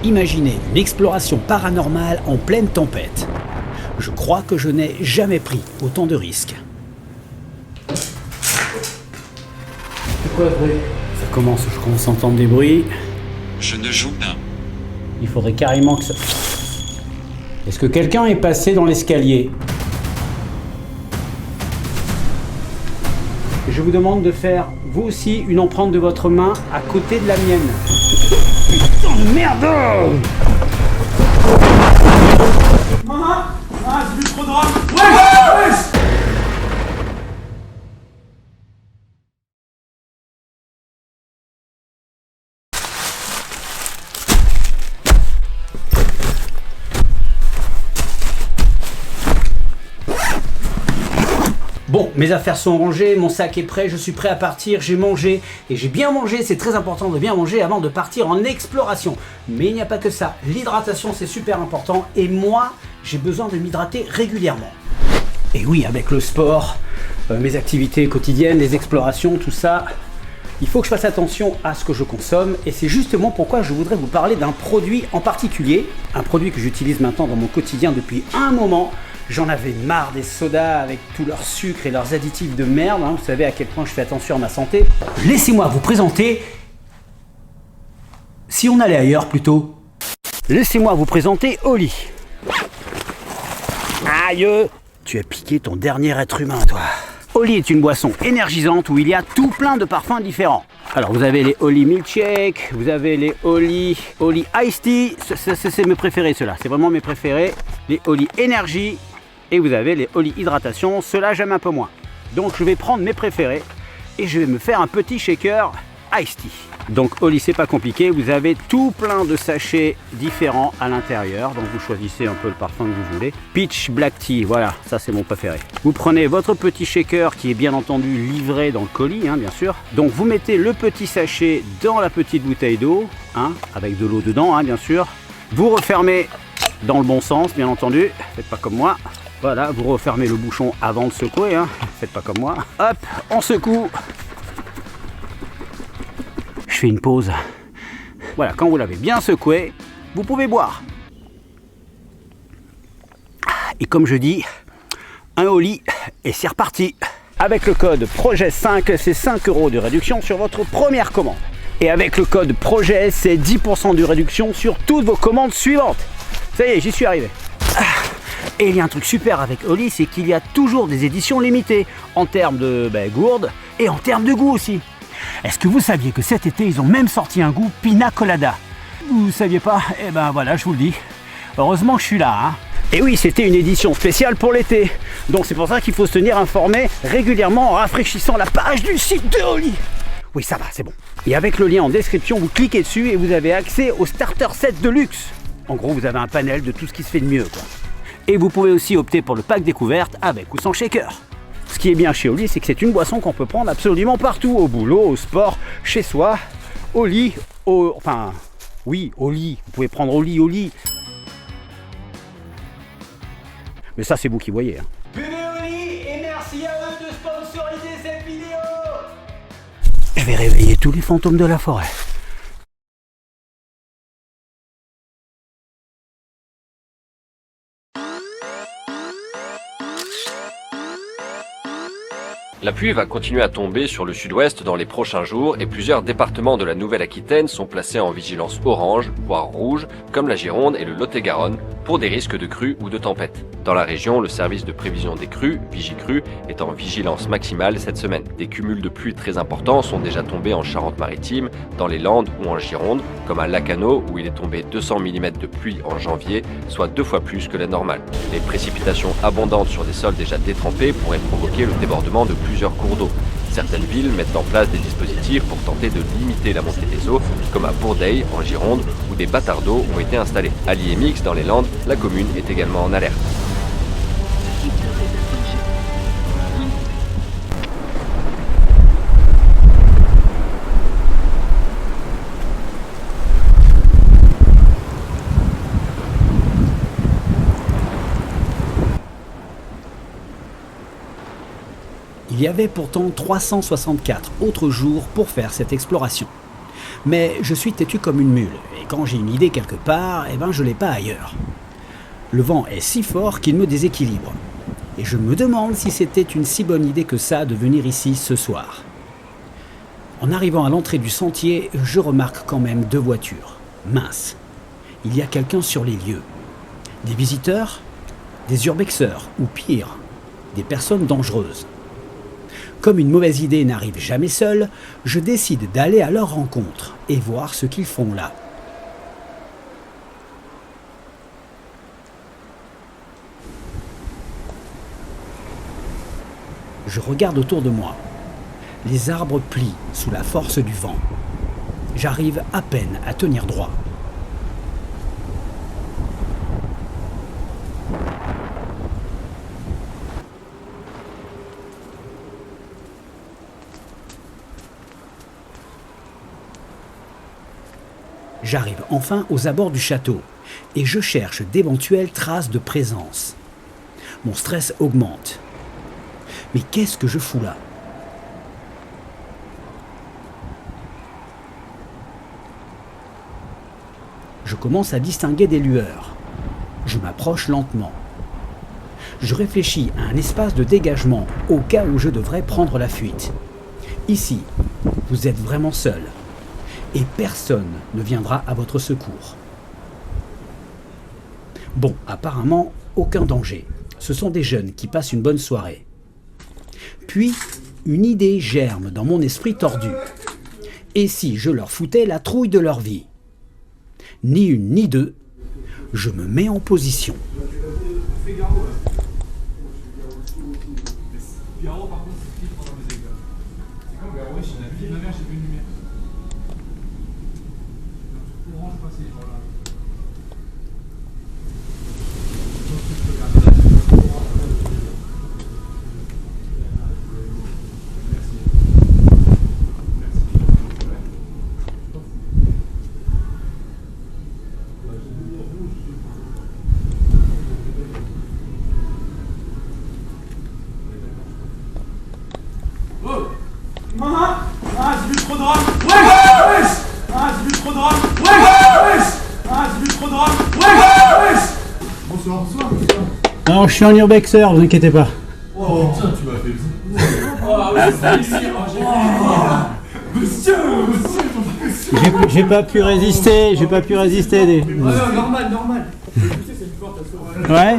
Imaginez une exploration paranormale en pleine tempête. Je crois que je n'ai jamais pris autant de risques. C'est quoi ce bruit? Ça commence, je commence à entendre des bruits. Je ne joue pas. Il faudrait carrément que ça... Est-ce que quelqu'un est passé dans l'escalier? Je vous demande de faire, vous aussi, une empreinte de votre main à côté de la mienne. Putain de merde! J'ai vu trop de rats. Ouais. Bon, mes affaires sont rangées, mon sac est prêt, je suis prêt à partir, j'ai mangé, et j'ai bien mangé, c'est très important de bien manger avant de partir en exploration. Mais il n'y a pas que ça, l'hydratation c'est super important, et moi, j'ai besoin de m'hydrater régulièrement. Et oui, avec le sport, mes activités quotidiennes, les explorations, tout ça, il faut que je fasse attention à ce que je consomme, et c'est justement pourquoi je voudrais vous parler d'un produit en particulier, un produit que j'utilise maintenant dans mon quotidien depuis un moment. J'en avais marre des sodas avec tout leur sucre et leurs additifs de merde, hein. Vous savez à quel point je fais attention à ma santé. Laissez-moi vous présenter... Si on allait ailleurs plutôt. Laissez-moi vous présenter Oli. Aïe! Tu as piqué ton dernier être humain, toi. Oli est une boisson énergisante où il y a tout plein de parfums différents. Alors vous avez les Oli Milkshake, vous avez les Oli Iced Tea, c'est mes préférés ceux-là, c'est vraiment mes préférés. Les Oli Energy et vous avez les Oli Hydratation, ceux-là j'aime un peu moins. Donc je vais prendre mes préférés et je vais me faire un petit shaker Iced Tea. Donc Oli c'est pas compliqué, vous avez tout plein de sachets différents à l'intérieur, donc vous choisissez un peu le parfum que vous voulez. Peach Black Tea, voilà, ça c'est mon préféré. Vous prenez votre petit shaker qui est bien entendu livré dans le colis, hein, bien sûr. Donc vous mettez le petit sachet dans la petite bouteille d'eau, hein, avec de l'eau dedans, hein, bien sûr. Vous refermez dans le bon sens, bien entendu, faites pas comme moi. Voilà, vous refermez le bouchon avant de secouer, hein, faites pas comme moi. Hop, on secoue. Je fais une pause. Voilà, quand vous l'avez bien secoué, vous pouvez boire. Et comme je dis, un Oli et c'est reparti. Avec le code PROJET5, c'est 5 € de réduction sur votre première commande. Et avec le code PROJET, c'est 10% de réduction sur toutes vos commandes suivantes. Ça y est, j'y suis arrivé. Et il y a un truc super avec Oli, c'est qu'il y a toujours des éditions limitées en termes de gourdes et en termes de goût aussi. Est-ce que vous saviez que cet été, ils ont même sorti un goût Pina Colada? Vous saviez pas? Eh ben voilà, je vous le dis. Heureusement que je suis là, hein. Et oui, c'était une édition spéciale pour l'été. Donc c'est pour ça qu'il faut se tenir informé régulièrement en rafraîchissant la page du site de Oli. Oui, ça va, c'est bon. Et avec le lien en description, vous cliquez dessus et vous avez accès au Starter Set de luxe. En gros, vous avez un panel de tout ce qui se fait de mieux, quoi. Et vous pouvez aussi opter pour le pack découverte avec ou sans shaker. Ce qui est bien chez Oli, c'est que c'est une boisson qu'on peut prendre absolument partout, au boulot, au sport, chez soi, au lit, enfin, oui, au lit, vous pouvez prendre au lit. Mais ça, c'est vous qui voyez. Hein. Buvez Oli et merci à eux de sponsoriser cette vidéo. Je vais réveiller tous les fantômes de la forêt. La pluie va continuer à tomber sur le sud-ouest dans les prochains jours et plusieurs départements de la Nouvelle-Aquitaine sont placés en vigilance orange, voire rouge, comme la Gironde et le Lot-et-Garonne, pour des risques de crues ou de tempêtes. Dans la région, le service de prévision des crues, Vigicrues, est en vigilance maximale cette semaine. Des cumuls de pluie très importants sont déjà tombés en Charente-Maritime, dans les Landes ou en Gironde, comme à Lacanau où il est tombé 200 mm de pluie en janvier, soit 2 fois plus que la normale. Les précipitations abondantes sur des sols déjà détrempés pourraient provoquer le débordement de plusieurs cours d'eau. Certaines villes mettent en place des dispositifs pour tenter de limiter la montée des eaux, comme à Bourdeil en Gironde, où des batards d'eau ont été installés. À Liémix, dans les Landes, la commune est également en alerte. Il y avait pourtant 364 autres jours pour faire cette exploration. Mais je suis têtu comme une mule, et quand j'ai une idée quelque part, je l'ai pas ailleurs. Le vent est si fort qu'il me déséquilibre. Et je me demande si c'était une si bonne idée que ça de venir ici ce soir. En arrivant à l'entrée du sentier, je remarque quand même 2 voitures. Mince, il y a quelqu'un sur les lieux. Des visiteurs, des urbexeurs, ou pire, des personnes dangereuses. Comme une mauvaise idée n'arrive jamais seule, je décide d'aller à leur rencontre et voir ce qu'ils font là. Je regarde autour de moi. Les arbres plient sous la force du vent. J'arrive à peine à tenir droit. J'arrive enfin aux abords du château et je cherche d'éventuelles traces de présence. Mon stress augmente. Mais qu'est-ce que je fous là ? Je commence à distinguer des lueurs. Je m'approche lentement. Je réfléchis à un espace de dégagement au cas où je devrais prendre la fuite. Ici, vous êtes vraiment seul. Et personne ne viendra à votre secours. Bon, apparemment, aucun danger. Ce sont des jeunes qui passent une bonne soirée. Puis, une idée germe dans mon esprit tordu. Et si je leur foutais la trouille de leur vie ? Ni une ni deux, je me mets en position. J'ai vu trop de rame. Wesh. J'ai vu trop de rame. Wesh. J'ai vu trop de rame. Wesh. Bonsoir. Non, je suis en urbexeur, vous inquiétez pas. Oh putain, tu m'as fait plaisir. Monsieur. J'ai pas pu résister, Normal. Ouais.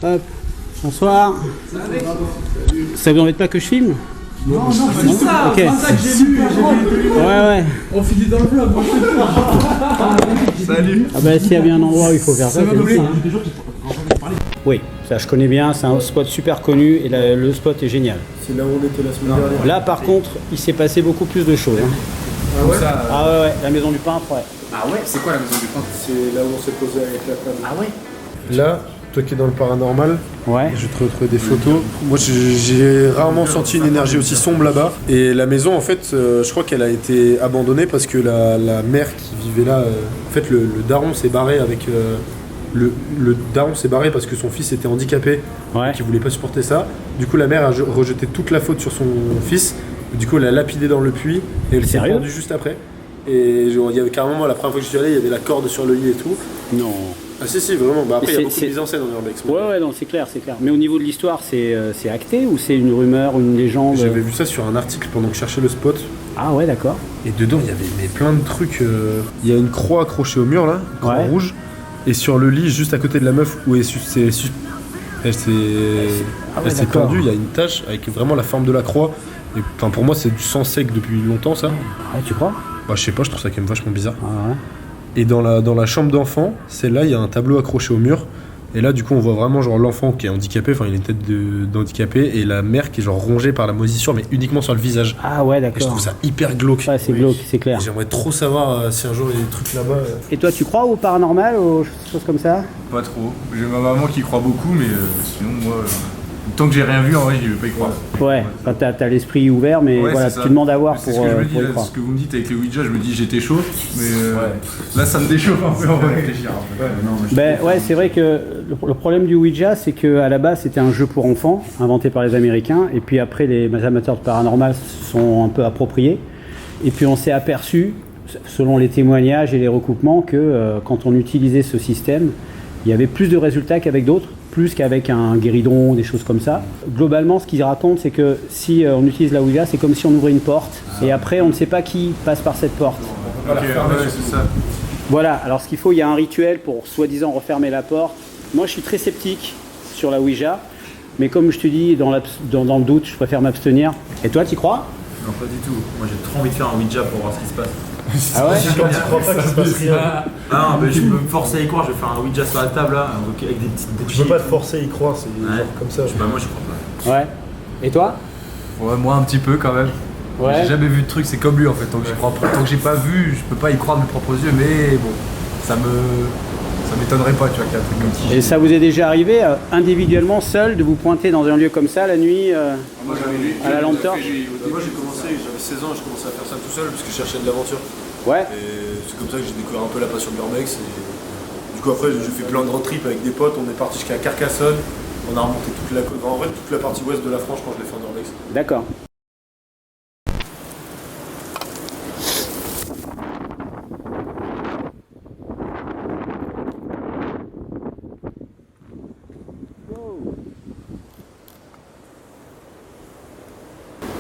Hop, bonsoir. Ça vous embête pas que je filme ? Non, c'est ça. Ok. C'est ça que j'ai vu. Ouais. On finit dans le vlog. Salut. Ah bah s'il y a bien un endroit où il faut faire ça, c'est ici. Oui, ça je connais bien, c'est un spot super connu et le spot est génial. C'est là où on était la semaine dernière. Là par contre, il s'est passé beaucoup plus de choses. Ah ouais Ah ouais, la maison du peintre, ouais. Ah ouais, c'est quoi la maison du peintre? C'est là où on s'est posé avec la table. Ah ouais. Là, toi qui es dans le paranormal, Ouais. je vais te retrouver des photos. Moi, j'ai rarement senti une énergie aussi sombre là-bas. Et la maison, en fait, je crois qu'elle a été abandonnée parce que la mère qui vivait là, en fait, le daron s'est barré avec... Le daron s'est barré parce que son fils était handicapé, Ouais. qui voulait pas supporter ça. Du coup, la mère a rejeté toute la faute sur son fils. Du coup, elle l'a lapidé dans le puits et elle s'est Sérieux pendue juste après. Et genre, il y avait carrément, la première fois que je suis allé, il y avait la corde sur le lit et tout. Non. Ah si, vraiment. Bah, après, il y a beaucoup de C'est- mise en scène en urbex. Ouais, non, c'est clair. Mais au niveau de l'histoire, c'est acté ou c'est une rumeur, une légende? J'avais vu ça sur un article pendant que je cherchais le spot. Ah ouais, d'accord. Et dedans, il y avait plein de trucs. Il y a une croix accrochée au mur, là, une croix Ouais. rouge. Et sur le lit, juste à côté de la meuf où elle s'est d'accord. pendue, il y a une tache avec vraiment la forme de la croix. Et, enfin, pour moi, c'est du sang sec depuis longtemps, ça. Ah, tu crois? Bah, je sais pas, je trouve ça quand même vachement bizarre. Ah ouais. Et dans la chambre d'enfant, celle-là, il y a un tableau accroché au mur. Et là, du coup, on voit vraiment genre l'enfant qui est handicapé, enfin, il a une tête d'handicapé, et la mère qui est genre rongée par la moisissure, mais uniquement sur le visage. Ah ouais, Et je d'accord. trouve ça hyper glauque. Ouais, c'est glauque, c'est clair. Et j'aimerais trop savoir si un jour il y a des trucs là-bas. Et toi, tu crois au paranormal, aux choses comme ça? Pas trop. J'ai ma maman qui croit beaucoup, mais sinon moi. Tant que j'ai rien vu, en vrai, je vais pas y croire. Ouais, enfin, t'as l'esprit ouvert, mais Ouais, voilà, c'est ça. tu demandes à voir C'est pour, ce que je me dis, pour y là, croire. ce que vous me dites avec les Ouija, je me dis j'étais chaud, mais là ça me déchauffe un peu, on va réfléchir. En fait. Non, mais je Ben trouve ouais, que c'est vrai que le problème du Ouija, c'est qu'à la base, c'était un jeu pour enfants, inventé par les Américains, et puis après, les amateurs de paranormal se sont un peu appropriés, et puis on s'est aperçu, selon les témoignages et les recoupements, que quand on utilisait ce système, il y avait plus de résultats qu'avec d'autres, plus qu'avec un guéridon, des choses comme ça. Globalement, ce qu'ils racontent, c'est que si on utilise la Ouija, c'est comme si on ouvrait une porte, et après, on ne sait pas qui passe par cette porte. Ok, ouais, c'est ça. Voilà, alors ce qu'il faut, il y a un rituel pour soi-disant refermer la porte. Moi, je suis très sceptique sur la Ouija, mais comme je te dis, dans le doute, je préfère m'abstenir. Et toi, tu crois? Non, pas du tout. Moi, j'ai trop envie de faire un Ouija pour voir ce qui se passe. Ah ouais? Quand tu crois pas qu'il se passe rien. Ah non, mais je peux me forcer à y croire. Je vais faire un Ouija sur la table là, avec des petites bougies. Tu peux pas te forcer à y croire, c'est Ouais. genre comme ça. Bah, moi, je crois pas. Ouais. Et toi? Ouais, moi un petit peu quand même. Ouais. J'ai jamais vu de truc, c'est comme lui en fait. Tant que j'y crois pas, tant que j'ai pas vu, je peux pas y croire de mes propres yeux, mais bon, ça m'étonnerait pas, tu vois, qu'il y a un truc comme ça. Et ça vous est déjà arrivé, individuellement, seul, de vous pointer dans un lieu comme ça, la nuit, Moi, à la lampe torche? Moi j'ai commencé, j'avais 16 ans, j'ai commencé à faire ça tout seul parce que je cherchais de l'aventure. Ouais. Et c'est comme ça que j'ai découvert un peu la passion de l'urbex. Et du coup après j'ai fait plein de road trips avec des potes, on est parti jusqu'à Carcassonne, on a remonté toute la côte, en vrai toute la partie ouest de la France quand je l'ai fait en urbex. D'accord.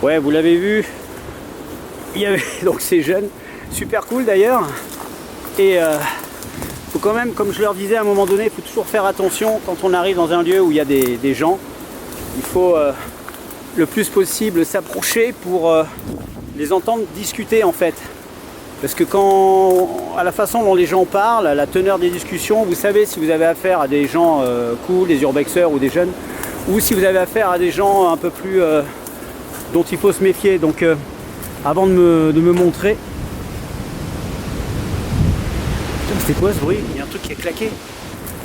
Ouais, vous l'avez vu, il y avait donc ces jeunes, super cool d'ailleurs, et faut quand même, comme je leur disais à un moment donné, il faut toujours faire attention quand on arrive dans un lieu où il y a des gens, il faut le plus possible s'approcher pour les entendre discuter en fait. Parce que à la façon dont les gens parlent, à la teneur des discussions, vous savez si vous avez affaire à des gens cool, des urbexeurs ou des jeunes, ou si vous avez affaire à des gens un peu plus dont il faut se méfier. Donc avant de me montrer... Putain, c'était quoi ce bruit? Il y a un truc qui a claqué.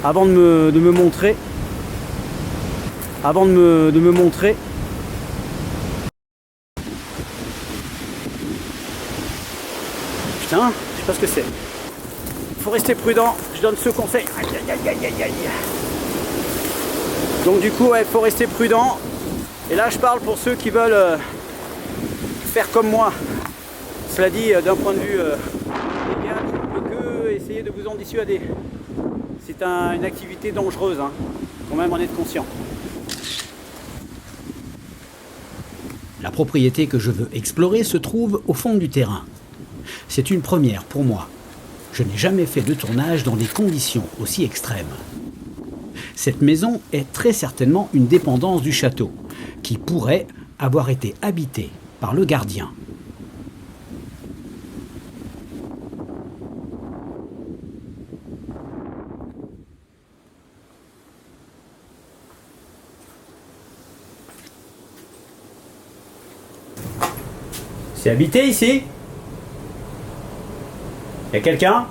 Avant de me montrer... Avant de me montrer... Putain, je sais pas ce que c'est. Faut rester prudent, je donne ce conseil. Aïe, aïe, aïe, aïe, aïe, aïe. Donc du coup, ouais, faut rester prudent. Et là, je parle pour ceux qui veulent faire comme moi. Cela dit, d'un point de vue légal, je ne peux que essayer de vous en dissuader. C'est une activité dangereuse, hein. Faut même en être conscient. La propriété que je veux explorer se trouve au fond du terrain. C'est une première pour moi. Je n'ai jamais fait de tournage dans des conditions aussi extrêmes. Cette maison est très certainement une dépendance du château, qui pourrait avoir été habitée par le gardien. C'est habité ici? Y a quelqu'un?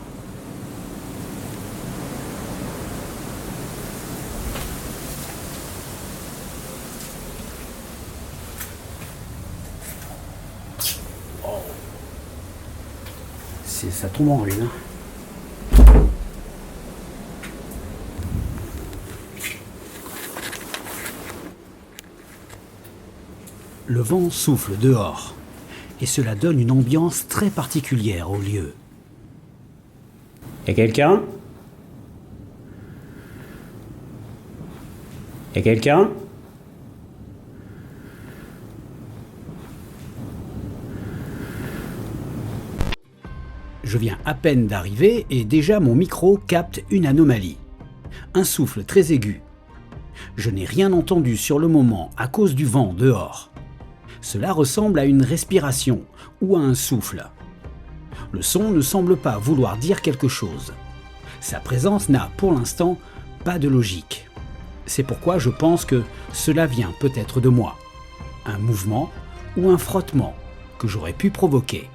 Oh. Ça tombe en ruine. Hein. Le vent souffle dehors, et cela donne une ambiance très particulière au lieu. Y a quelqu'un? Y a quelqu'un? Je viens à peine d'arriver et déjà mon micro capte une anomalie. Un souffle très aigu. Je n'ai rien entendu sur le moment à cause du vent dehors. Cela ressemble à une respiration ou à un souffle. Le son ne semble pas vouloir dire quelque chose. Sa présence n'a pour l'instant pas de logique. C'est pourquoi je pense que cela vient peut-être de moi. Un mouvement ou un frottement que j'aurais pu provoquer.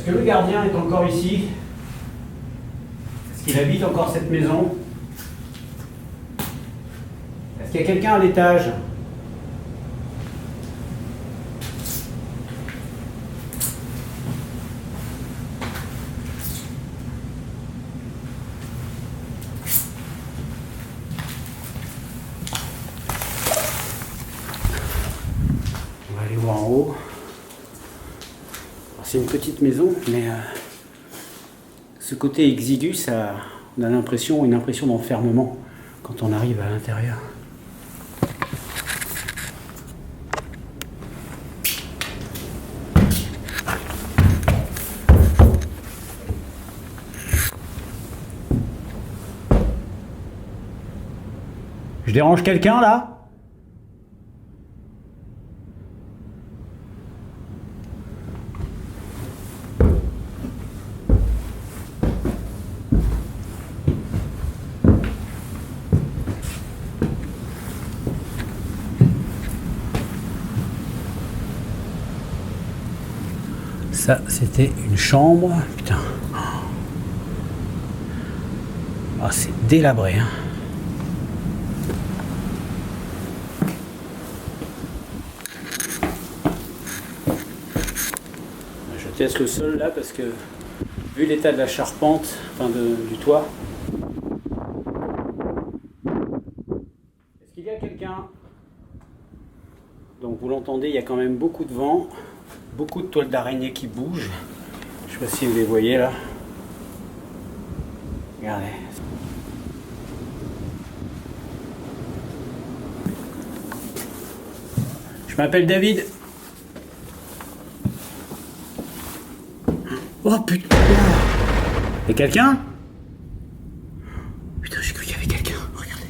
Est-ce que le gardien est encore ici? Est-ce qu'il habite encore cette maison? Est-ce qu'il y a quelqu'un à l'étage? On va aller voir en haut. C'est une petite maison, mais ce côté exigu, ça, on a une impression d'enfermement quand on arrive à l'intérieur. Je dérange quelqu'un là? Ça, c'était une chambre. Putain. Ah, c'est délabré, hein. Je teste le sol là parce que, vu l'état de la charpente, enfin du toit. Est-ce qu'il y a quelqu'un? Donc vous l'entendez, il y a quand même beaucoup de vent. Beaucoup de toiles d'araignée qui bougent. Je sais pas si vous les voyez là. Regardez. Je m'appelle David. Oh putain! Y'a quelqu'un? Putain, j'ai cru qu'il y avait quelqu'un. Regardez.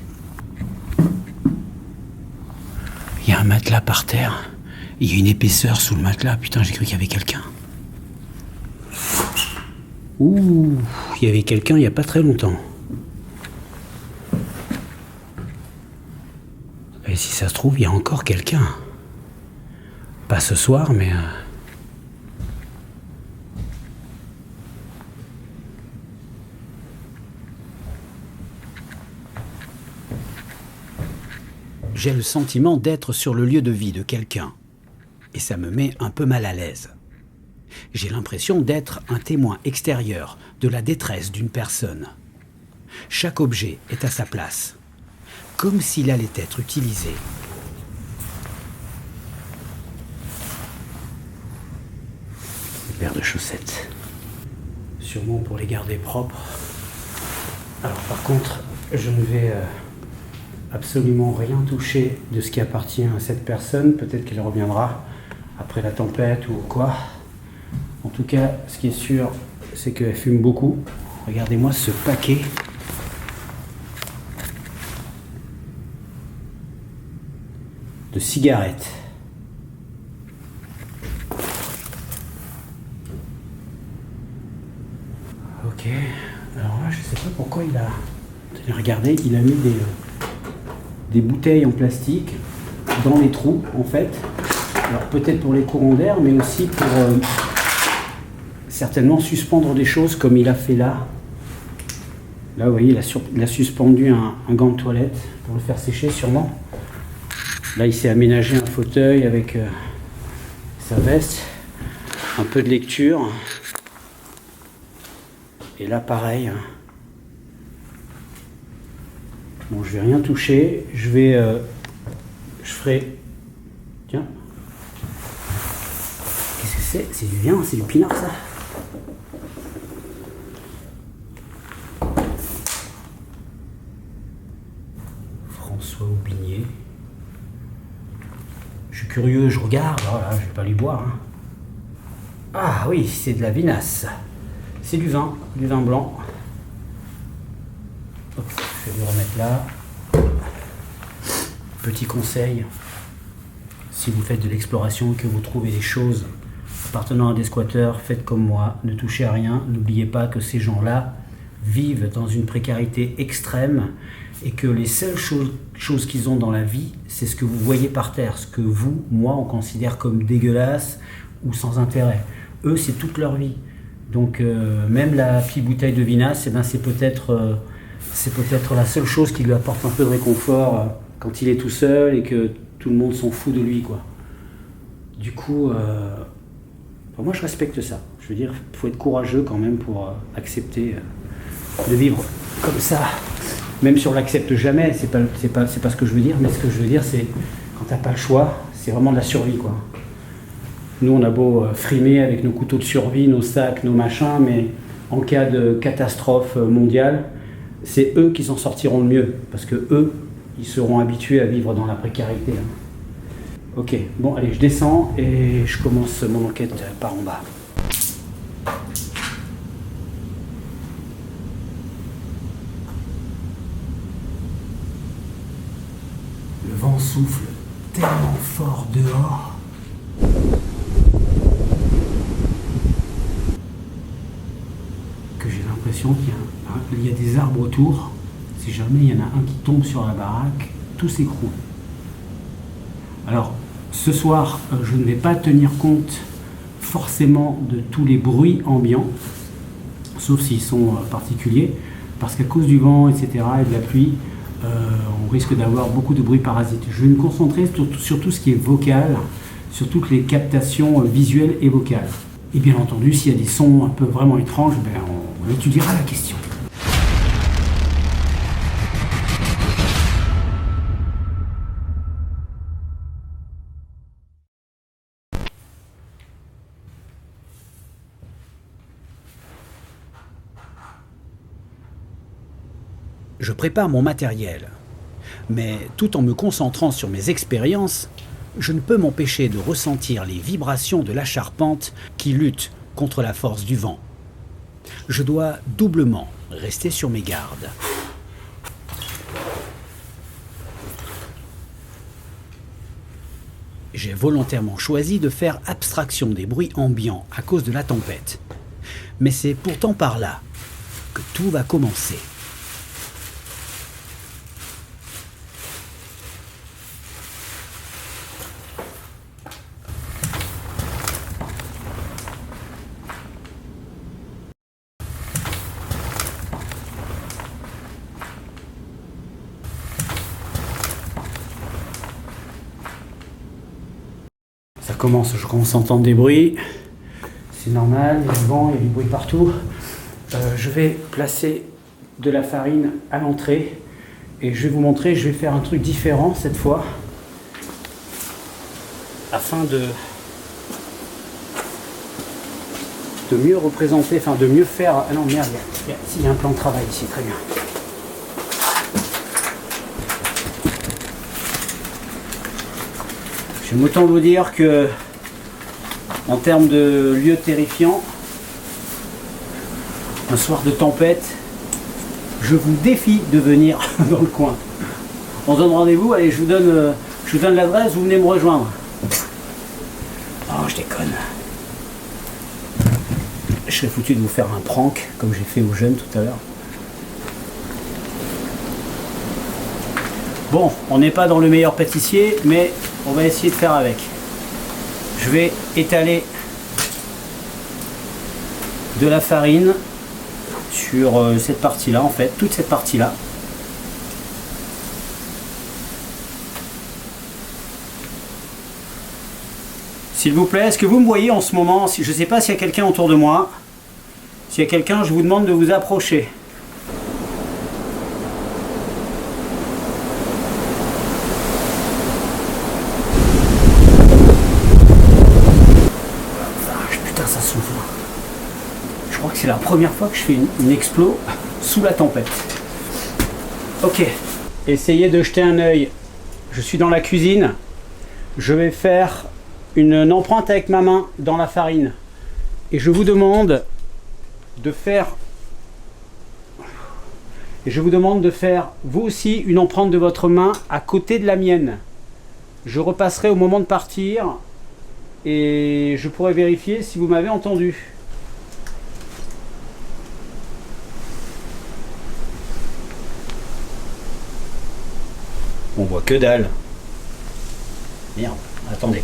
Il y a un matelas par terre. Il y a une épaisseur sous le matelas. Putain, j'ai cru qu'il y avait quelqu'un. Ouh, il y avait quelqu'un il n'y a pas très longtemps. Et si ça se trouve, il y a encore quelqu'un. Pas ce soir, mais... J'ai le sentiment d'être sur le lieu de vie de quelqu'un. Et ça me met un peu mal à l'aise. J'ai l'impression d'être un témoin extérieur de la détresse d'une personne. Chaque objet est à sa place, comme s'il allait être utilisé. Une paire de chaussettes, sûrement pour les garder propres. Alors par contre, je ne vais absolument rien toucher de ce qui appartient à cette personne. Peut-être qu'elle reviendra après la tempête ou quoi. En tout cas, ce qui est sûr, c'est qu'elle fume beaucoup. Regardez-moi ce paquet. De cigarettes. Ok. Alors là, je sais pas pourquoi il a... Regardez, il a mis des bouteilles en plastique dans les trous, en fait. Alors peut-être pour les courants d'air, mais aussi pour certainement suspendre des choses comme il a fait là. Là, vous voyez, il a suspendu un gant de toilette pour le faire sécher sûrement. Là, il s'est aménagé un fauteuil avec sa veste, un peu de lecture. Et là, pareil. Bon, je vais rien toucher. Je ferai... Tiens. Qu'est-ce que c'est? C'est du viande, c'est du pinard, ça. François Aubigné. Je suis curieux, je regarde. Voilà, je vais pas lui boire. Hein. Ah oui, c'est de la vinasse. C'est du vin blanc. Hop, je vais le remettre là. Petit conseil, si vous faites de l'exploration et que vous trouvez des choses appartenant à des squatteurs, faites comme moi, ne touchez à rien. N'oubliez pas que ces gens-là vivent dans une précarité extrême et que les seules choses qu'ils ont dans la vie, c'est ce que vous voyez par terre, ce que vous, moi, on considère comme dégueulasse ou sans intérêt. Eux, c'est toute leur vie. Donc même la petite bouteille de vinasse, eh ben, c'est peut-être la seule chose qui lui apporte un peu de réconfort quand il est tout seul et que tout le monde s'en fout de lui, quoi. Du coup, moi je respecte ça. Je veux dire, il faut être courageux quand même pour accepter de vivre comme ça. Même si on l'accepte jamais, c'est pas ce que je veux dire, mais ce que je veux dire, c'est quand t'as pas le choix, c'est vraiment de la survie, quoi. Nous, on a beau frimer avec nos couteaux de survie, nos sacs, nos machins, mais en cas de catastrophe mondiale, c'est eux qui s'en sortiront le mieux, parce que eux, ils seront habitués à vivre dans la précarité. Ok, bon, allez, je descends et je commence mon enquête par en bas. Le vent souffle tellement fort dehors. Que j'ai l'impression qu'il y a des arbres autour. Si jamais il y en a un qui tombe sur la baraque, tout s'écroule. Alors, ce soir, je ne vais pas tenir compte forcément de tous les bruits ambiants, sauf s'ils sont particuliers, parce qu'à cause du vent, etc., et de la pluie, on risque d'avoir beaucoup de bruits parasites. Je vais me concentrer sur tout ce qui est vocal, sur toutes les captations visuelles et vocales. Et bien entendu, s'il y a des sons un peu vraiment étranges, ben on étudiera la question. Je prépare mon matériel, mais tout en me concentrant sur mes expériences, je ne peux m'empêcher de ressentir les vibrations de la charpente qui lutte contre la force du vent. Je dois doublement rester sur mes gardes. J'ai volontairement choisi de faire abstraction des bruits ambiants à cause de la tempête. Mais c'est pourtant par là que tout va commencer. Je commence à entendre des bruits, c'est normal, il y a du vent, il y a du bruit partout. Je vais placer de la farine à l'entrée et je vais vous montrer, je vais faire un truc différent cette fois afin de mieux représenter, enfin de mieux faire... Ah non merde, il y a un plan de travail ici, très bien. J'aime autant vous dire que, en termes de lieux terrifiants, un soir de tempête, je vous défie de venir dans le coin. On se donne rendez-vous, allez, je vous donne l'adresse, vous venez me rejoindre. Oh, je déconne. Je serais foutu de vous faire un prank, comme j'ai fait aux jeunes tout à l'heure. Bon, on n'est pas dans le meilleur pâtissier, mais on va essayer de faire avec. Je vais étaler de la farine sur cette partie-là, en fait, toute cette partie-là. S'il vous plaît, est-ce que vous me voyez en ce moment? Je ne sais pas s'il y a quelqu'un autour de moi. S'il y a quelqu'un, je vous demande de vous approcher. Je crois que c'est la première fois que je fais une explo sous la tempête. Ok, essayez de jeter un œil. Je suis dans la cuisine. Je vais faire une empreinte avec ma main dans la farine. Et je vous demande de faire... vous aussi une empreinte de votre main à côté de la mienne. Je repasserai au moment de partir et je pourrai vérifier si vous m'avez entendu. On voit que dalle. Merde, attendez.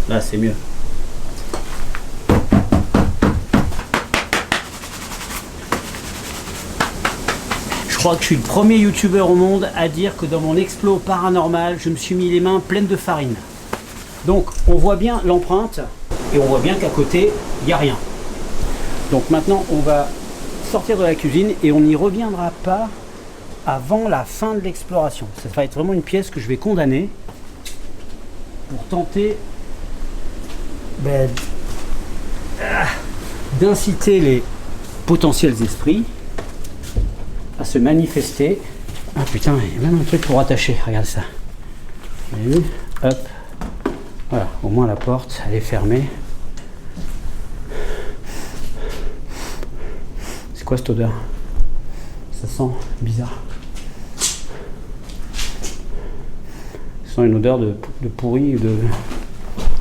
Là, c'est mieux. Je crois que je suis le premier youtubeur au monde à dire que dans mon explo paranormal, je me suis mis les mains pleines de farine. Donc, on voit bien l'empreinte et on voit bien qu'à côté, il n'y a rien. Donc maintenant, on va sortir de la cuisine et on n'y reviendra pas avant la fin de l'exploration. Ça va être vraiment une pièce que je vais condamner pour tenter d'inciter les potentiels esprits à se manifester. Ah putain, il y a même un truc pour attacher, regarde ça. Vous avez vu? Hop. Voilà, au moins la porte, elle est fermée. C'est quoi cette odeur? Ça sent bizarre. Ça sent une odeur de pourri ou de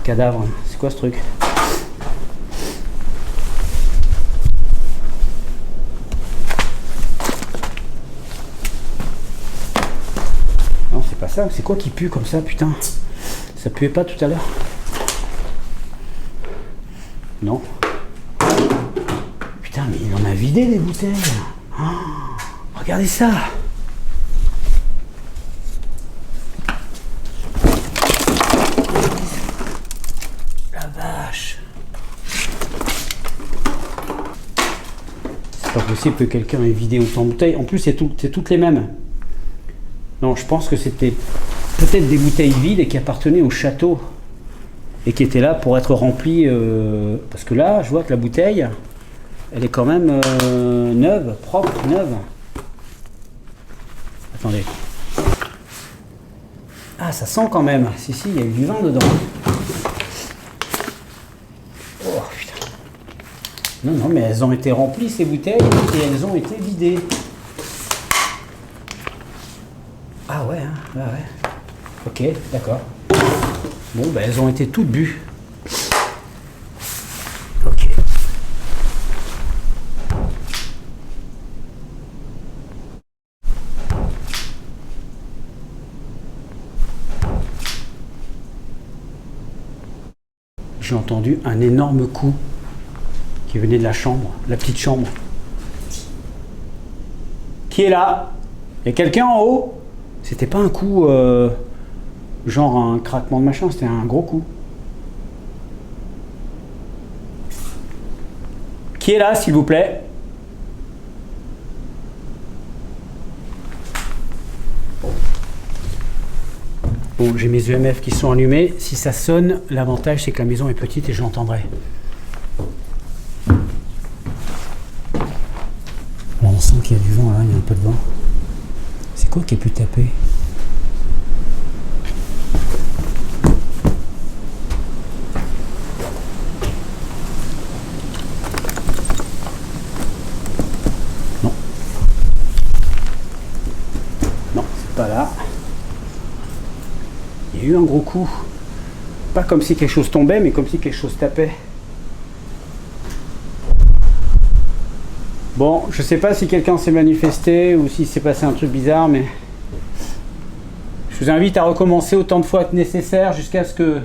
cadavre. C'est quoi ce truc? Non, c'est pas ça. C'est quoi qui pue comme ça, putain? Ça puait pas tout à l'heure? Non. Putain, mais il en a vidé des bouteilles. Oh, regardez ça. La vache. C'est pas possible que quelqu'un ait vidé autant de bouteilles. En plus, c'est toutes les mêmes. Non, je pense que c'était peut-être des bouteilles vides et qui appartenaient au château. Et qui étaient là pour être remplies. Parce que là, je vois que la bouteille, elle est quand même neuve, propre, neuve. Attendez. Ah, ça sent quand même. Si, il y a eu du vin dedans. Oh, putain. Non, mais elles ont été remplies, ces bouteilles, et elles ont été vidées. Ah ouais, hein, ouais. Ok, d'accord. Bon, ben elles ont été toutes bues. Ok. J'ai entendu un énorme coup qui venait de la chambre, la petite chambre. Qui est là? Il y a quelqu'un en haut? C'était pas un coup genre un craquement de machin, c'était un gros coup. Qui est là, s'il vous plaît? Bon, j'ai mes EMF qui sont allumés. Si ça sonne, l'avantage c'est que la maison est petite et je l'entendrai. Là, on sent qu'il y a du vent, là, il y a un peu de vent. C'est quoi qui a pu taper? Non. Non, c'est pas là. Il y a eu un gros coup. Pas comme si quelque chose tombait, mais comme si quelque chose tapait. Bon, je sais pas si quelqu'un s'est manifesté ou si s'est passé un truc bizarre, mais je vous invite à recommencer autant de fois que nécessaire jusqu'à ce que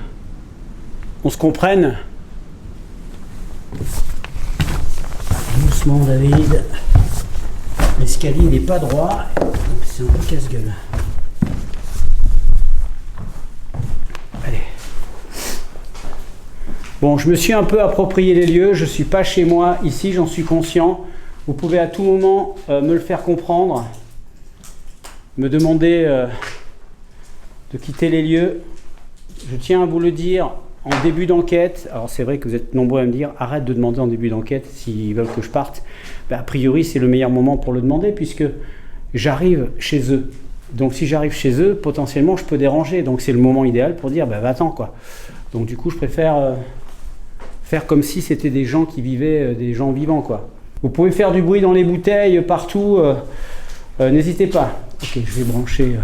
on se comprenne. Doucement, David. L'escalier n'est pas droit, c'est un peu casse-gueule. Allez. Bon, je me suis un peu approprié les lieux, je suis pas chez moi ici, j'en suis conscient. Vous pouvez à tout moment me le faire comprendre, me demander de quitter les lieux. Je tiens à vous le dire en début d'enquête. Alors c'est vrai que vous êtes nombreux à me dire arrête de demander en début d'enquête s'ils veulent que je parte. Ben, a priori c'est le meilleur moment pour le demander puisque j'arrive chez eux. Donc si j'arrive chez eux, potentiellement je peux déranger. Donc c'est le moment idéal pour dire ben, va-t'en quoi. Donc du coup je préfère faire comme si c'était des gens qui vivaient, des gens vivants quoi. Vous pouvez faire du bruit dans les bouteilles, partout, n'hésitez pas. Ok, je vais brancher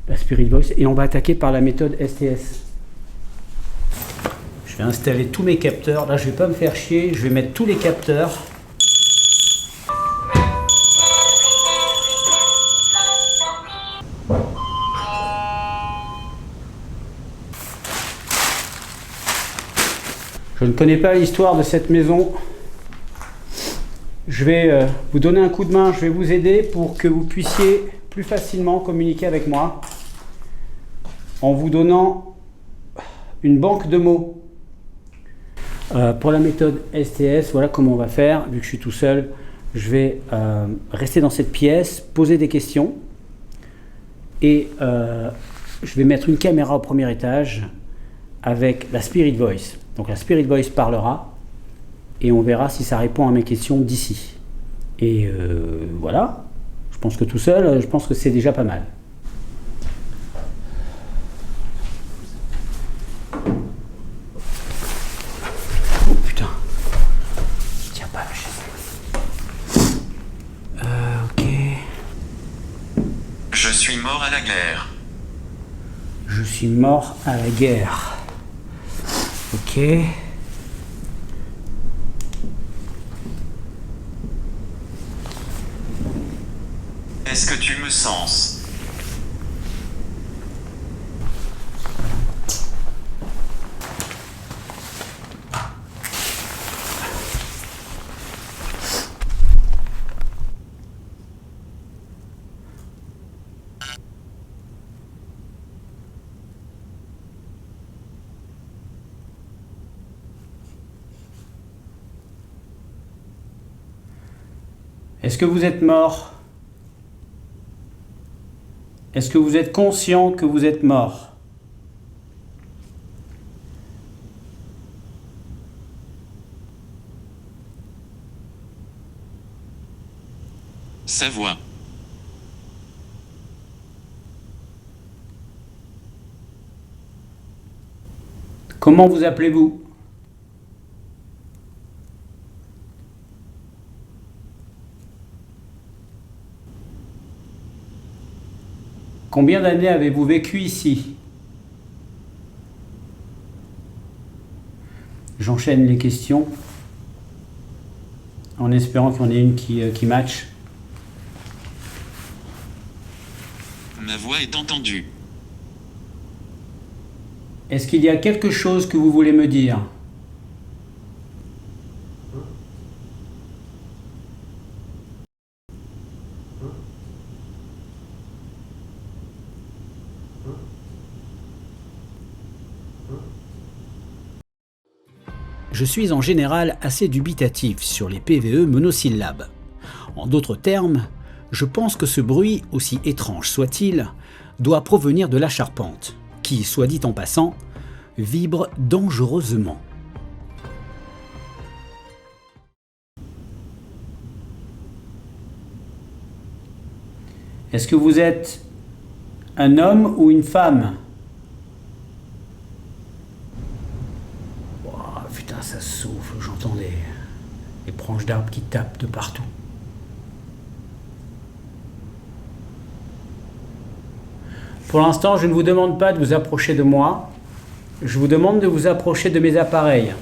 la Spirit Voice et on va attaquer par la méthode STS. Je vais installer tous mes capteurs. Là, je vais pas me faire chier, je vais mettre tous les capteurs. Je ne connais pas l'histoire de cette maison. Je vais vous donner un coup de main, je vais vous aider pour que vous puissiez plus facilement communiquer avec moi en vous donnant une banque de mots. Pour la méthode STS, voilà comment on va faire. Vu que je suis tout seul, je vais rester dans cette pièce, poser des questions et je vais mettre une caméra au premier étage avec la Spirit Voice. Donc la Spirit Voice parlera et on verra si ça répond à mes questions d'ici. Et voilà, je pense que tout seul, je pense que c'est déjà pas mal. Oh putain, je tiens pas la chaise. Ok. Je suis mort à la guerre. Je suis mort à la guerre. Ok. Est-ce que tu me sens? Est-ce que vous êtes mort? Est-ce que vous êtes conscient que vous êtes mort? Sa voix. Comment vous appelez-vous? Combien d'années avez-vous vécu ici? J'enchaîne les questions en espérant qu'il y en ait une qui match. Ma voix est entendue. Est-ce qu'il y a quelque chose que vous voulez me dire? Je suis en général assez dubitatif sur les PVE monosyllabes. En d'autres termes, je pense que ce bruit, aussi étrange soit-il, doit provenir de la charpente, qui, soit dit en passant, vibre dangereusement. Est-ce que vous êtes un homme ou une femme? Putain, ça souffle, j'entends des branches d'arbres qui tapent de partout. Pour l'instant, je ne vous demande pas de vous approcher de moi, je vous demande de vous approcher de mes appareils.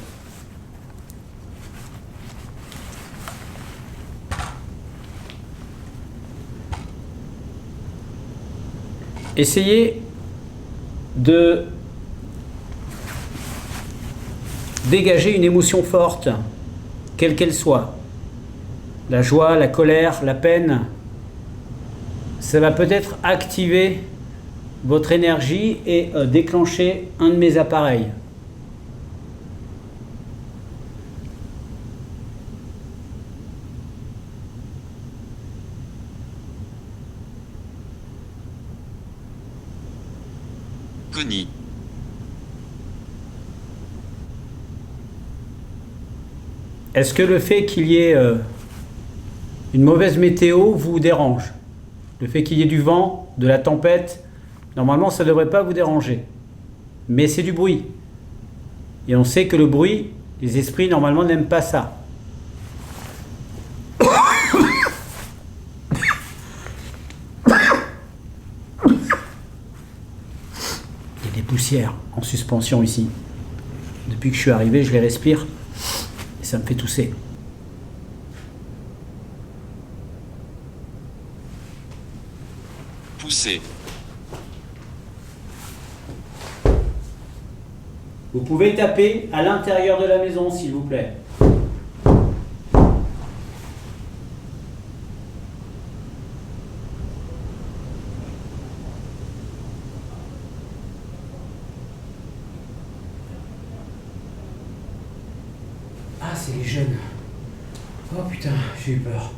Essayez de dégager une émotion forte, quelle qu'elle soit. La joie, la colère, la peine. Ça va peut-être activer votre énergie et déclencher un de mes appareils. Connie. Est-ce que le fait qu'il y ait une mauvaise météo vous dérange? Le fait qu'il y ait du vent, de la tempête, normalement ça ne devrait pas vous déranger. Mais c'est du bruit. Et on sait que le bruit, les esprits normalement n'aiment pas ça. Il y a des poussières en suspension ici. Depuis que je suis arrivé, je les respire. Ça me fait tousser. Pousser. Vous pouvez taper à l'intérieur de la maison, s'il vous plaît. Ah, c'est les jeunes. Oh putain, j'ai eu peur.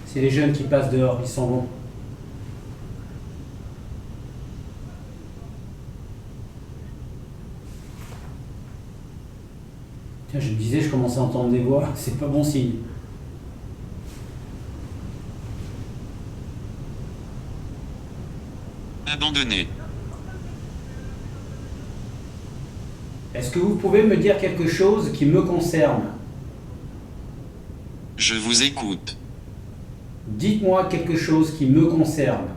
C'est les jeunes qui passent dehors, ils s'en vont. Tiens, je me disais, je commençais à entendre des voix, c'est pas bon signe. Abandonné. Est-ce que vous pouvez me dire quelque chose qui me concerne? Je vous écoute. Dites-moi quelque chose qui me concerne.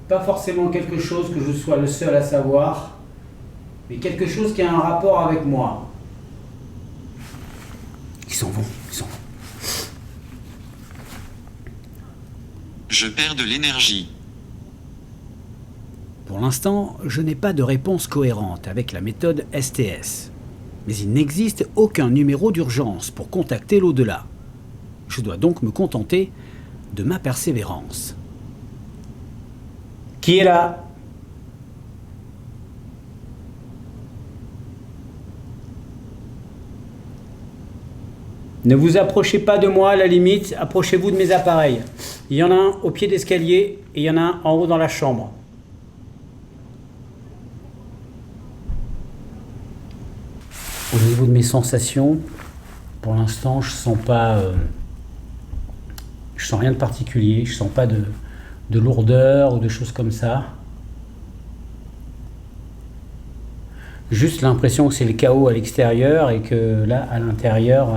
Pas forcément quelque chose que je sois le seul à savoir, mais quelque chose qui a un rapport avec moi. Ils s'en vont, ils s'en vont. Je perds de l'énergie. Pour l'instant, je n'ai pas de réponse cohérente avec la méthode STS. Mais il n'existe aucun numéro d'urgence pour contacter l'au-delà. Je dois donc me contenter de ma persévérance. Qui est là? Ne vous approchez pas de moi, à la limite, approchez-vous de mes appareils. Il y en a un au pied d'escalier et il y en a un en haut dans la chambre. Au niveau de mes sensations, pour l'instant, je sens pas, je sens rien de particulier. Je sens pas de lourdeur ou de choses comme ça. Juste l'impression que c'est le chaos à l'extérieur et que là, à l'intérieur,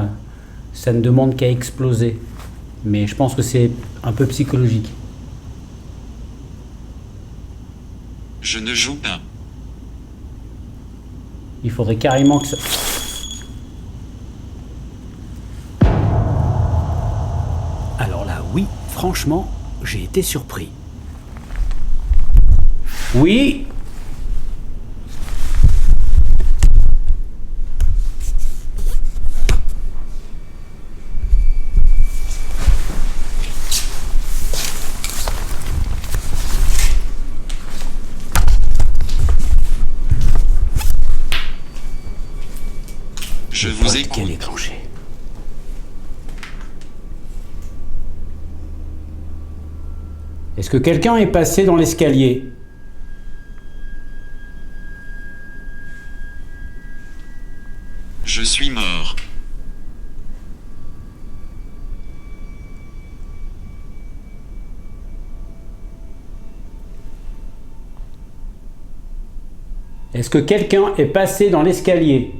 ça ne demande qu'à exploser. Mais je pense que c'est un peu psychologique. Je ne joue pas. Il faudrait carrément que ça... Alors là, oui, franchement, j'ai été surpris. Oui. Je vous écoute. Qui a déclenché. Est-ce que quelqu'un est passé dans l'escalier? Je suis mort. Est-ce que quelqu'un est passé dans l'escalier?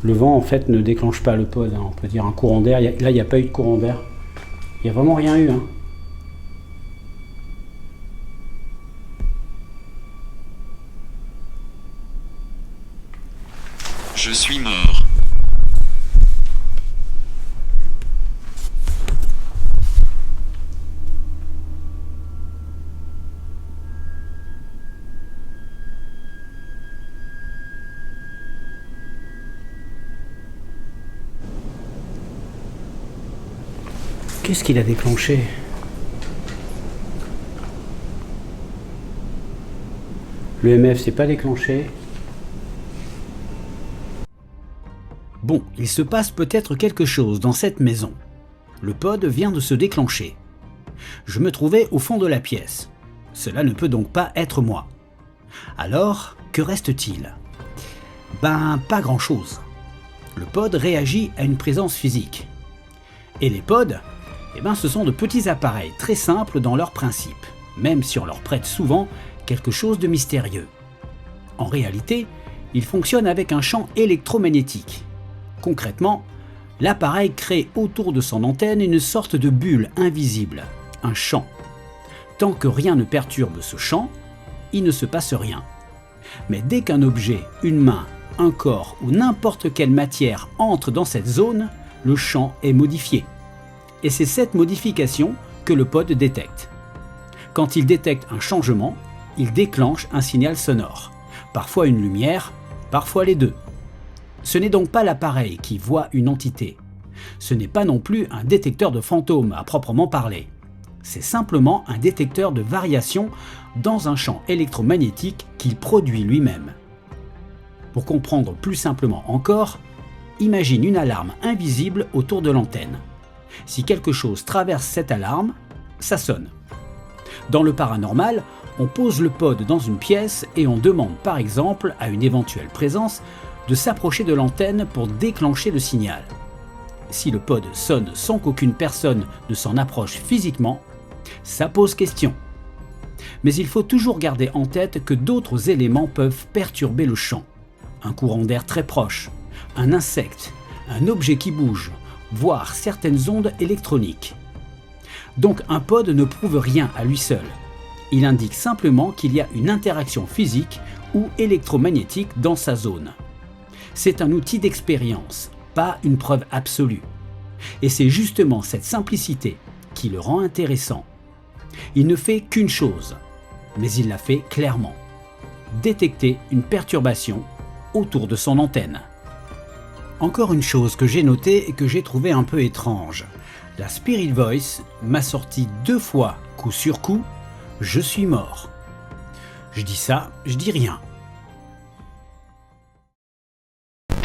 Le vent, en fait, ne déclenche pas le pod. Hein. On peut dire un courant d'air. Là, il n'y a pas eu de courant d'air. Il n'y a vraiment rien eu. Hein. Je suis mort. Qu'est-ce qu'il a déclenché? L'EMF s'est pas déclenché. Bon, il se passe peut-être quelque chose dans cette maison. Le pod vient de se déclencher. Je me trouvais au fond de la pièce. Cela ne peut donc pas être moi. Alors, que reste-t-il? Ben, pas grand-chose. Le pod réagit à une présence physique. Et les pods, eh ben, ce sont de petits appareils très simples dans leur principe, même si on leur prête souvent quelque chose de mystérieux. En réalité, ils fonctionnent avec un champ électromagnétique. Concrètement, l'appareil crée autour de son antenne une sorte de bulle invisible, un champ. Tant que rien ne perturbe ce champ, il ne se passe rien. Mais dès qu'un objet, une main, un corps ou n'importe quelle matière entre dans cette zone, le champ est modifié. Et c'est cette modification que le pod détecte. Quand il détecte un changement, il déclenche un signal sonore, parfois une lumière, parfois les deux. Ce n'est donc pas l'appareil qui voit une entité. Ce n'est pas non plus un détecteur de fantômes à proprement parler. C'est simplement un détecteur de variations dans un champ électromagnétique qu'il produit lui-même. Pour comprendre plus simplement encore, imagine une alarme invisible autour de l'antenne. Si quelque chose traverse cette alarme, ça sonne. Dans le paranormal, on pose le pod dans une pièce et on demande par exemple à une éventuelle présence de s'approcher de l'antenne pour déclencher le signal. Si le pod sonne sans qu'aucune personne ne s'en approche physiquement, ça pose question. Mais il faut toujours garder en tête que d'autres éléments peuvent perturber le champ. Un courant d'air très proche, un insecte, un objet qui bouge, voire certaines ondes électroniques. Donc un pod ne prouve rien à lui seul. Il indique simplement qu'il y a une interaction physique ou électromagnétique dans sa zone. C'est un outil d'expérience, pas une preuve absolue. Et c'est justement cette simplicité qui le rend intéressant. Il ne fait qu'une chose, mais il la fait clairement. Détecter une perturbation autour de son antenne. Encore une chose que j'ai notée et que j'ai trouvé un peu étrange. La Spirit Voice m'a sorti 2 fois, coup sur coup, « Je suis mort ». Je dis ça, je dis rien.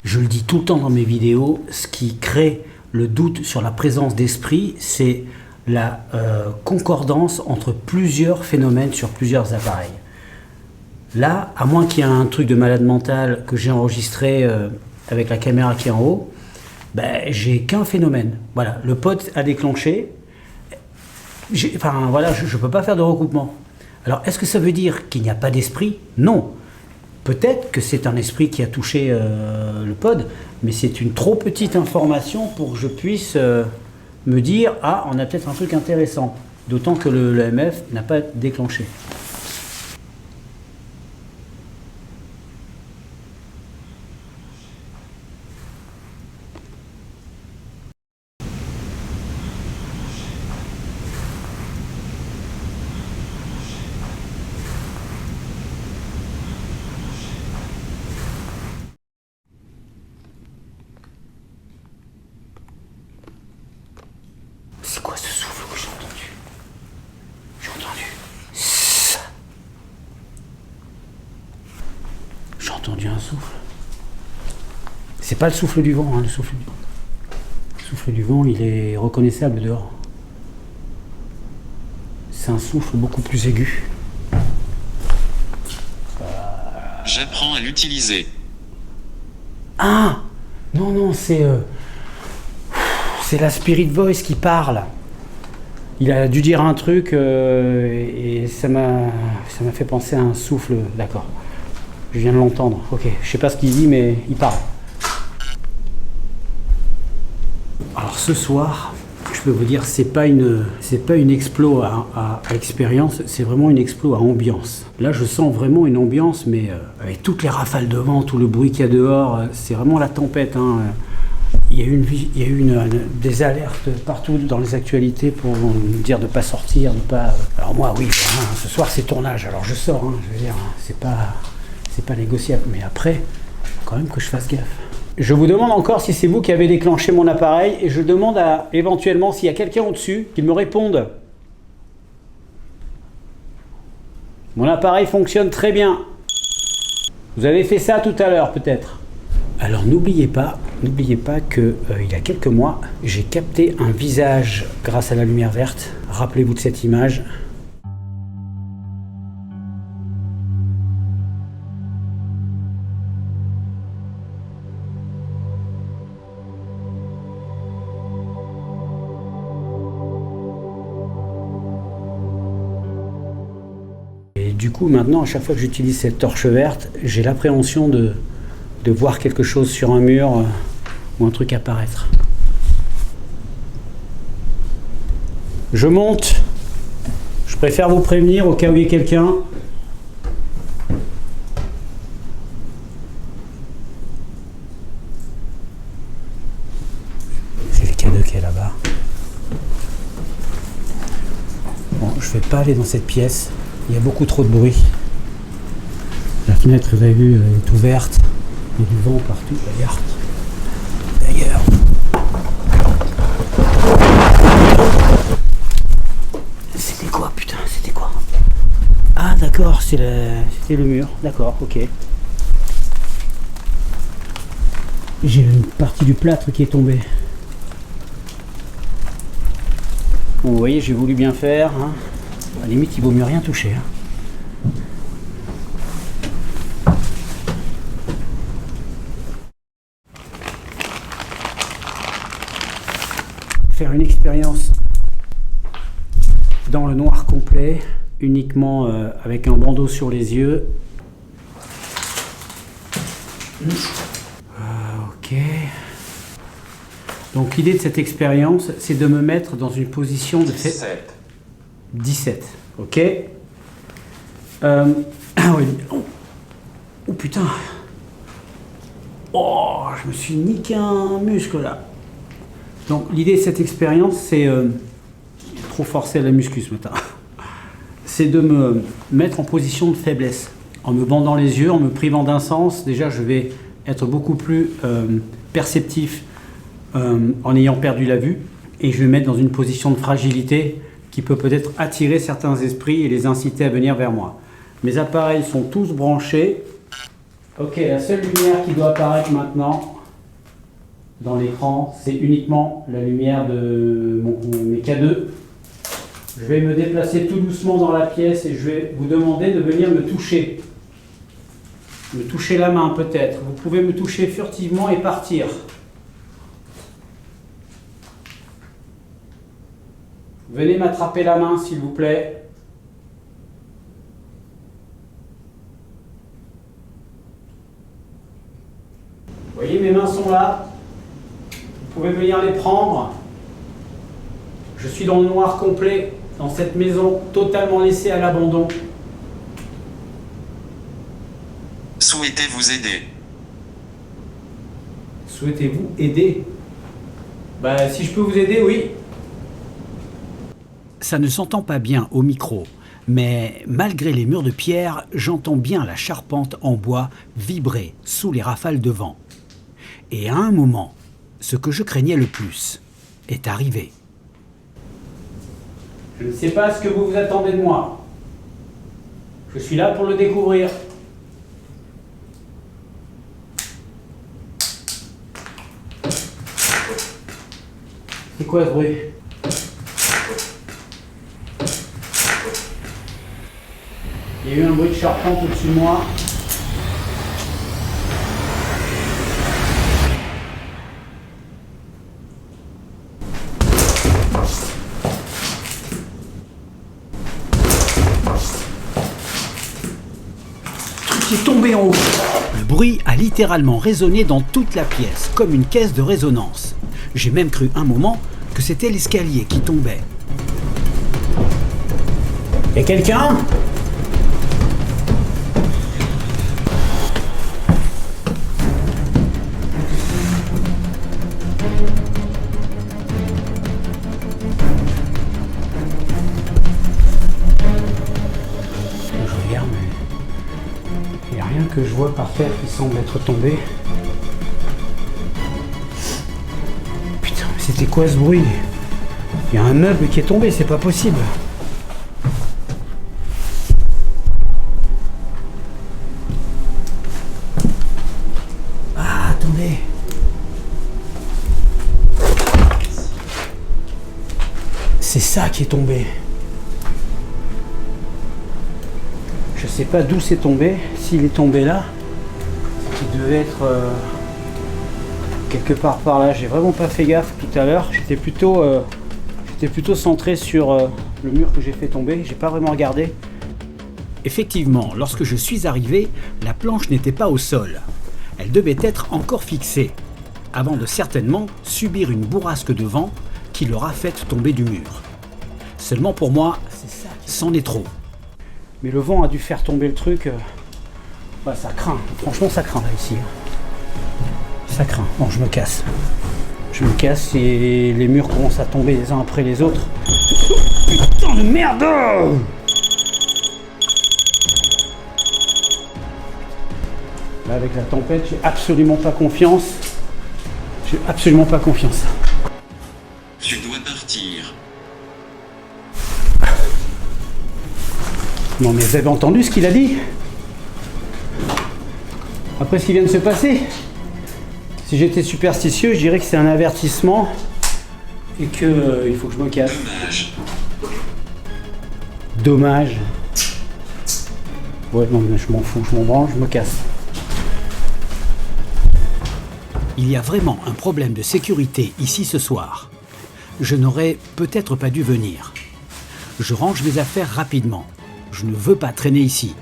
Je le dis tout le temps dans mes vidéos, ce qui crée le doute sur la présence d'esprit, c'est la concordance entre plusieurs phénomènes sur plusieurs appareils. Là, à moins qu'il y ait un truc de malade mental que j'ai enregistré avec la caméra qui est en haut, j'ai qu'un phénomène. Voilà, le pod a déclenché. Enfin voilà, je ne peux pas faire de recoupement. Alors, est-ce que ça veut dire qu'il n'y a pas d'esprit? Non. Peut-être que c'est un esprit qui a touché le pod, mais c'est une trop petite information pour que je puisse me dire « Ah, on a peut-être un truc intéressant ». D'autant que l'EMF n'a pas déclenché. C'est quoi ce souffle que j'ai entendu? J'ai entendu. J'ai entendu un souffle. C'est pas le souffle du vent, hein, le souffle du vent, il est reconnaissable dehors. C'est un souffle beaucoup plus aigu. J'apprends à l'utiliser. Ah! Non, c'est la Spirit Voice qui parle. Il a dû dire un truc et ça m'a fait penser à un souffle. D'accord. Je viens de l'entendre. Ok. Je sais pas ce qu'il dit, mais il parle. Alors ce soir, je peux vous dire, c'est pas une explo à expérience, c'est vraiment une explo à ambiance. Là, je sens vraiment une ambiance, mais avec toutes les rafales de vent, tout le bruit qu'il y a dehors, c'est vraiment la tempête. Hein. Il y a eu des alertes partout dans les actualités pour nous dire de ne pas sortir, de pas. Alors moi, oui, hein, ce soir c'est tournage, alors je sors. Hein, je veux dire, c'est pas négociable. Mais après, quand même que je fasse gaffe. Je vous demande encore si c'est vous qui avez déclenché mon appareil et je demande à éventuellement s'il y a quelqu'un au-dessus qu'il me réponde. Mon appareil fonctionne très bien. Vous avez fait ça tout à l'heure peut-être. Alors n'oubliez pas que il y a quelques mois, j'ai capté un visage grâce à la lumière verte. Rappelez-vous de cette image. Et du coup, maintenant, à chaque fois que j'utilise cette torche verte, j'ai l'appréhension de voir quelque chose sur un mur ou un truc apparaître. Je monte. Je préfère vous prévenir au cas où il y a quelqu'un. C'est le K2 qui est là-bas. Bon, je vais pas aller dans cette pièce. Il y a beaucoup trop de bruit. La fenêtre, vous avez vu, est ouverte. Il y a du vent partout, d'ailleurs. C'était quoi, putain, c'était quoi? Ah d'accord, c'était le mur, d'accord, ok. J'ai une partie du plâtre qui est tombée. Bon, vous voyez, j'ai voulu bien faire. Hein. À la limite, il vaut mieux rien toucher. Hein. Faire une expérience dans le noir complet, uniquement avec un bandeau sur les yeux. Ok. Donc l'idée de cette expérience, c'est de me mettre dans une position de 17. Ok. Ah oui. Oh putain. Oh, je me suis niqué un muscle là. Donc l'idée de cette expérience, c'est trop forcé à la muscu ce matin. C'est de me mettre en position de faiblesse, en me bandant les yeux, en me privant d'un sens. Déjà, je vais être beaucoup plus perceptif en ayant perdu la vue, et je vais me mettre dans une position de fragilité qui peut peut-être attirer certains esprits et les inciter à venir vers moi. Mes appareils sont tous branchés. Ok, la seule lumière qui doit apparaître maintenant dans l'écran, c'est uniquement la lumière de mes K2. Je vais me déplacer tout doucement dans la pièce et je vais vous demander de venir me toucher. Me toucher la main peut-être. Vous pouvez me toucher furtivement et partir. Venez m'attraper la main s'il vous plaît. Vous voyez, mes mains sont là. Vous pouvez venir les prendre. Je suis dans le noir complet, dans cette maison totalement laissée à l'abandon. Souhaitez-vous aider? Souhaitez-vous aider? Bah, si je peux vous aider, oui. Ça ne s'entend pas bien au micro, mais malgré les murs de pierre, j'entends bien la charpente en bois vibrer sous les rafales de vent. Et à un moment, ce que je craignais le plus est arrivé. Je ne sais pas ce que vous vous attendez de moi. Je suis là pour le découvrir. C'est quoi ce bruit? Il y a eu un bruit de charpente au-dessus de moi. Qui est tombé en haut. Le bruit a littéralement résonné dans toute la pièce, comme une caisse de résonance. J'ai même cru un moment que c'était l'escalier qui tombait. Y'a quelqu'un? Je regarde, mais il n'y a rien que je vois par terre qui semble être tombé. Putain, mais c'était quoi ce bruit? Il y a un meuble qui est tombé, c'est pas possible. Ah, attendez. C'est ça qui est tombé. Je sais pas d'où c'est tombé. S'il est tombé là, il devait être quelque part par là. J'ai vraiment pas fait gaffe tout à l'heure. J'étais plutôt centré sur le mur que j'ai fait tomber. J'ai pas vraiment regardé. Effectivement, lorsque je suis arrivé, la planche n'était pas au sol. Elle devait être encore fixée, avant de certainement subir une bourrasque de vent qui l'aura fait tomber du mur. Seulement pour moi, c'en est trop. Mais le vent a dû faire tomber le truc. Bah, ça craint. Franchement, ça craint là ici. Ça craint. Bon, je me casse. Je me casse et les murs commencent à tomber les uns après les autres. Putain! Putain de merde! Là, avec la tempête, j'ai absolument pas confiance. J'ai absolument pas confiance. Tu dois partir. Non mais vous avez entendu ce qu'il a dit? Après ce qui vient de se passer, si j'étais superstitieux, je dirais que c'est un avertissement et que il faut que je me casse. Dommage. Dommage. Ouais, non mais je m'en fous, je m'en branle, je me casse. Il y a vraiment un problème de sécurité ici ce soir. Je n'aurais peut-être pas dû venir. Je range mes affaires rapidement. Je ne veux pas traîner ici.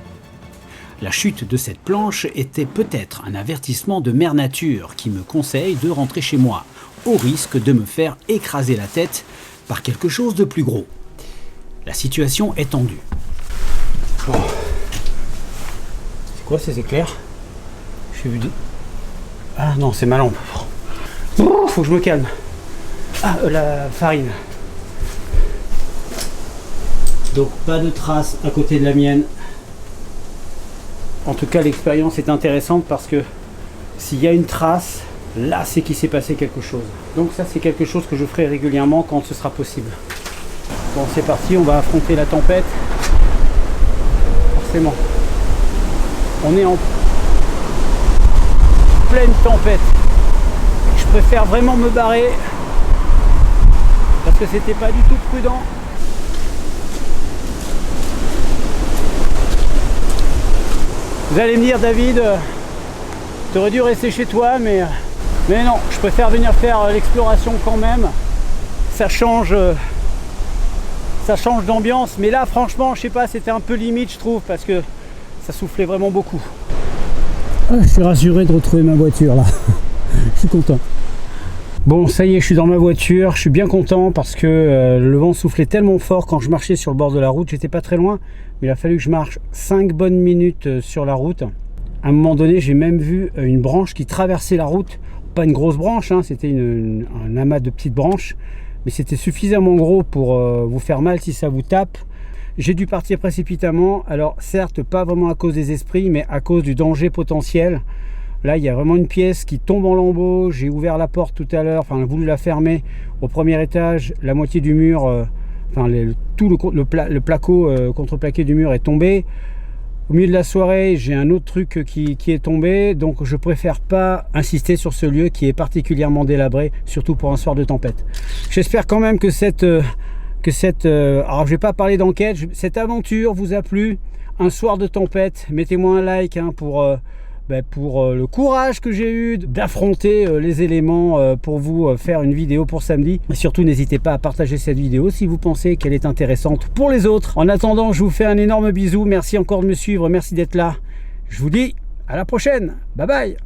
La chute de cette planche était peut-être un avertissement de Mère Nature qui me conseille de rentrer chez moi, au risque de me faire écraser la tête par quelque chose de plus gros. La situation est tendue. Bon. C'est quoi ces éclairs? J'ai vu deux. Ah non, c'est ma lampe. Oh, faut que je me calme. Ah, la farine. Donc pas de traces à côté de la mienne. En tout cas, l'expérience est intéressante parce que s'il y a une trace, là c'est qu'il s'est passé quelque chose. Donc ça c'est quelque chose que je ferai régulièrement quand ce sera possible. Bon, c'est parti, on va affronter la tempête. Forcément. On est en pleine tempête. Je préfère vraiment me barrer parce que c'était pas du tout prudent. Vous allez me dire, David, tu aurais dû rester chez toi, mais non, je préfère venir faire l'exploration quand même. Ça change d'ambiance, mais là franchement je sais pas, c'était un peu limite je trouve parce que ça soufflait vraiment beaucoup. Je suis rassuré de retrouver ma voiture là. Je suis content. Bon, ça y est, je suis dans ma voiture, je suis bien content parce que le vent soufflait tellement fort quand je marchais sur le bord de la route. J'étais pas très loin, mais il a fallu que je marche 5 bonnes minutes sur la route. À un moment donné, j'ai même vu une branche qui traversait la route. Pas une grosse branche, hein, c'était un amas de petites branches, mais c'était suffisamment gros pour vous faire mal si ça vous tape. J'ai dû partir précipitamment, alors certes pas vraiment à cause des esprits, mais à cause du danger potentiel. Là, il y a vraiment une pièce qui tombe en lambeaux. J'ai ouvert la porte tout à l'heure, enfin voulu la fermer au premier étage. La moitié du mur, tout le placo contreplaqué du mur est tombé. Au milieu de la soirée, j'ai un autre truc qui est tombé. Donc je préfère pas insister sur ce lieu qui est particulièrement délabré, surtout pour un soir de tempête. J'espère quand même que alors je vais pas parler d'enquête, cette aventure vous a plu. Un soir de tempête, mettez-moi un like hein, pour le courage que j'ai eu d'affronter les éléments pour vous faire une vidéo pour samedi. Et surtout n'hésitez pas à partager cette vidéo si vous pensez qu'elle est intéressante pour les autres. En attendant, je vous fais un énorme bisou, merci encore de me suivre, merci d'être là. Je vous dis à la prochaine, bye bye.